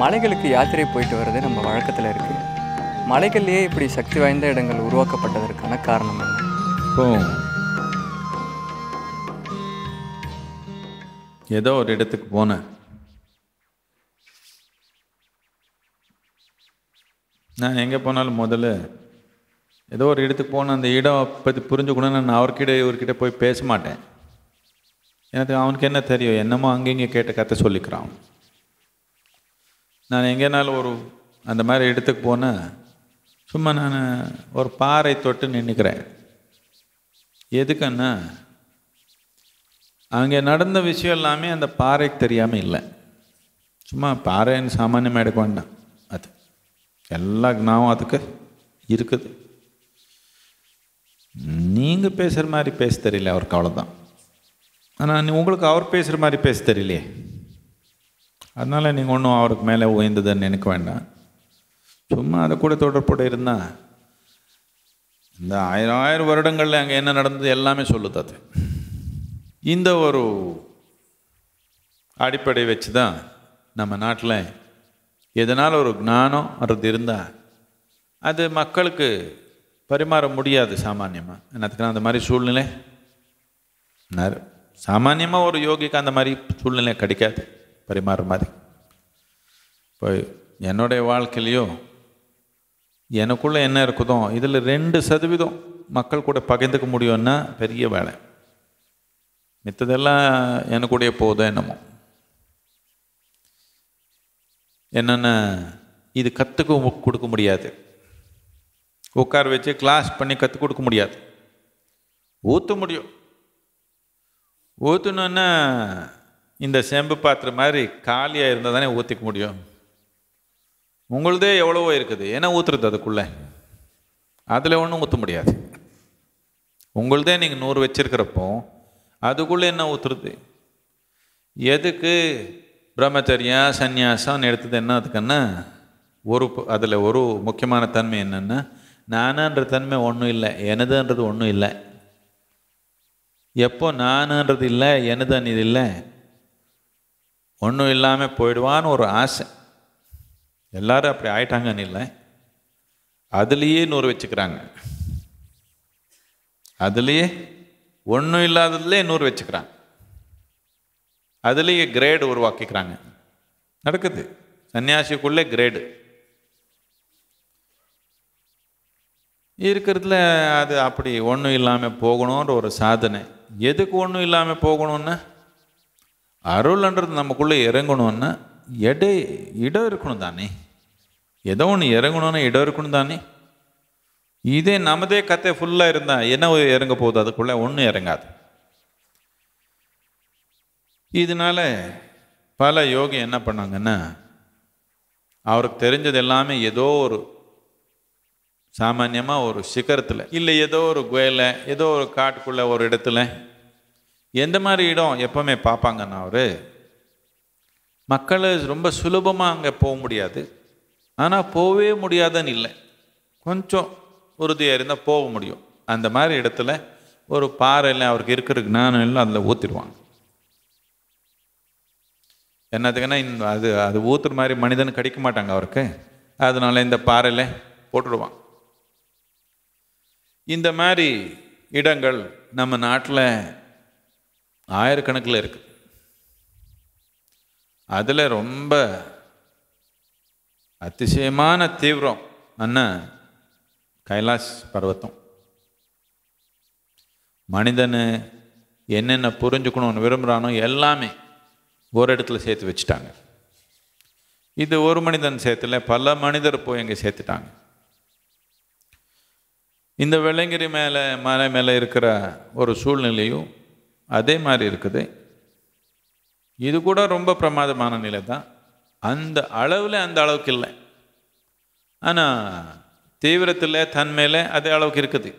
மலைகளுக்கு யாத்திரை போயிட்டு வர்றது நம்ம வழக்கத்தில் இருக்குது. மலைகள்லேயே இப்படி சக்தி வாய்ந்த இடங்கள் உருவாக்கப்பட்டதற்கான காரணம் என்ன? இப்போ ஏதோ ஒரு இடத்துக்கு போனேன். நான் எங்கே போனாலும் முதல்ல ஏதோ ஒரு இடத்துக்கு போனேன், அந்த இடம் பற்றி புரிஞ்சுக்கணும்னு நான் இவர்கிட்ட போய் பேச மாட்டேன். எனக்கு அவனுக்கு என்ன தெரியும், என்னமோ அங்கங்கே கேட்ட கதை சொல்லிக்கிறான். நான் எங்கேனாலும் அந்த மாதிரி இடத்துக்கு போனேன், சும்மா நான் ஒரு பாறை தொட்டு நின்றுக்கிறேன். எதுக்குன்னா அங்கே நடந்த விஷயம் எல்லாமே அந்த பாறைக்கு தெரியாமல் இல்லை. சும்மா பாறைன்னு சாமானியமாக எடுக்க வேண்டாம், அது எல்லா ஞாபகம் அதுக்கு இருக்குது. நீங்கள் பேசுகிற மாதிரி பேச தெரியல அவருக்கு, அவ்வளோதான். ஆனால் உங்களுக்கு அவர் பேசுகிற மாதிரி பேச தெரியலையே, அதனால் நீங்கள் ஒன்றும் அவருக்கு மேலே உயர்ந்ததுன்னு நினைக்க வேண்டாம். சும்மா அதை கூட தொடர்போடு இருந்தால் இந்த 1000 வருடங்களில் அங்கே என்ன நடந்தது எல்லாமே சொல்லுது. அது இந்த ஒரு அடிப்படை வச்சு தான் நம்ம நாட்டில் எதனால் ஒரு ஞானம் அது இருந்தால் அது மக்களுக்கு பரிமாற முடியாது சாமானியமாக. என்னத்துக்குன்னா அந்த மாதிரி சூழ்நிலை சாமானியமாக ஒரு யோகிக்கு அந்த மாதிரி சூழ்நிலை கிடைக்காது பரிமாற மாதிரி. இப்போ என்னுடைய வாழ்க்கையிலையோ எனக்குள்ளே என்ன இருக்குதோ இதில் 2% மக்கள் கூட பகிர்ந்துக்க முடியும்னா பெரிய வேலை. மித்ததெல்லாம் எனக்குடைய போதும் என்னமோ. என்னென்ன இது கற்றுக்க கொடுக்க முடியாது, உட்கார வச்சு கிளாஸ் பண்ணி கற்றுக் கொடுக்க முடியாது. ஊற்ற முடியும். ஊற்றணுன்னா இந்த செம்பு பாத்திரம் மாதிரி காலியாக இருந்தால் தானே ஊற்றிக்க முடியும். உங்களுதே எவ்வளவோ இருக்குது, ஏன்னா ஊற்றுறது அதுக்குள்ளே, அதில் ஒன்றும் ஊற்ற முடியாது. உங்களுதே நீங்கள் 100 வச்சுருக்கிறப்போ அதுக்குள்ளே என்ன ஊற்றுறது? எதுக்கு பிரம்மச்சரியம் சந்நியாசம் எடுத்தது என்ன? அதுக்குன்னா அதில் ஒரு முக்கியமான தன்மை என்னென்னா, நானுன்ற தன்மை ஒன்றும் இல்லை, எனதுன்றது ஒன்றும் இல்லை. எப்போ நானுன்றது இல்லை, எனதுன்னு இது இல்லை, ஒன்றும் இல்லாமல் போயிடுவான்னு ஒரு ஆசை. எல்லாரும் அப்படி ஆயிட்டாங்கன்னு இல்லை, அதுலேயே 100 வச்சுக்கிறாங்க. அதுலேயே ஒன்றும் இல்லாததுலேயே 100 வச்சுக்கிறாங்க. அதுலேயே கிரேடு உருவாக்கிக்கிறாங்க. நடக்குது சன்னியாசிக்குள்ளே கிரேடு இருக்கிறதுல. அது அப்படி ஒன்றும் இல்லாமல் போகணுன்ற ஒரு சாதனை. எதுக்கு ஒன்றும் இல்லாமல் போகணுன்னா, அருள்ன்றது நமக்குள்ளே இறங்கணுன்னா இடம் இருக்கணும் தானே. ஏதோ ஒன்று இறங்கணும்னா இடம் இருக்கணும் தானே. இதே நமதே கத்தை ஃபுல்லாக இருந்தால் என்ன இறங்க போகுது? அதுக்குள்ளே ஒன்றும் இறங்காது. இதனால் பல யோகி என்ன பண்ணாங்கன்னா, அவருக்கு தெரிஞ்சது எல்லாமே ஏதோ ஒரு சாமான்யமாக ஒரு சிகரத்தில் இல்லை, ஏதோ ஒரு குகையில், ஏதோ ஒரு காட்டுக்குள்ளே ஒரு இடத்துல, எந்த மாதிரி இடம் எப்போவுமே பார்ப்பாங்கன்னா அவர் மக்கள் ரொம்ப சுலபமாக அங்கே போக முடியாது. ஆனால் போகவே முடியாதுன்னு இல்லை, கொஞ்சம் உறுதியாக இருந்தால் போக முடியும். அந்த மாதிரி இடத்துல ஒரு பாறையில் அவருக்கு இருக்கிற ஞானம் எல்லாம் அதில் ஊற்றிடுவாங்க. என்னத்துக்குன்னா அது ஊற்றுற மாதிரி மனிதன் கிடைக்க மாட்டாங்க அவருக்கு, அதனால இந்த பாறையில் போட்டுடுவான். இந்த மாதிரி இடங்கள் நம்ம நாட்டில் ஆயிரக்கணக்கில் இருக்குது. அதில் ரொம்ப அதிசயமான தீவிரம் அண்ணா கைலாஷ் பர்வத்தம். மனிதனு என்னென்ன புரிஞ்சுக்கணும்னு விரும்புகிறானோ எல்லாமே ஒரு இடத்துல சேர்த்து வச்சுட்டாங்க. இது ஒரு மனிதன் சேர்த்துல பல மனிதர் போய் அங்கே சேர்த்துட்டாங்க. இந்த வெள்ளங்கிரி மலை மேலே இருக்கிற ஒரு சூழ்நிலையும் அதே மாதிரி இருக்குது. இது கூட ரொம்ப பிரமாதமான நிலை தான். அந்த அளவில் அந்த அளவுக்கு இல்லை, ஆனால் தீவிரத்தில் தன்மையில் அதே அளவுக்கு இருக்குது.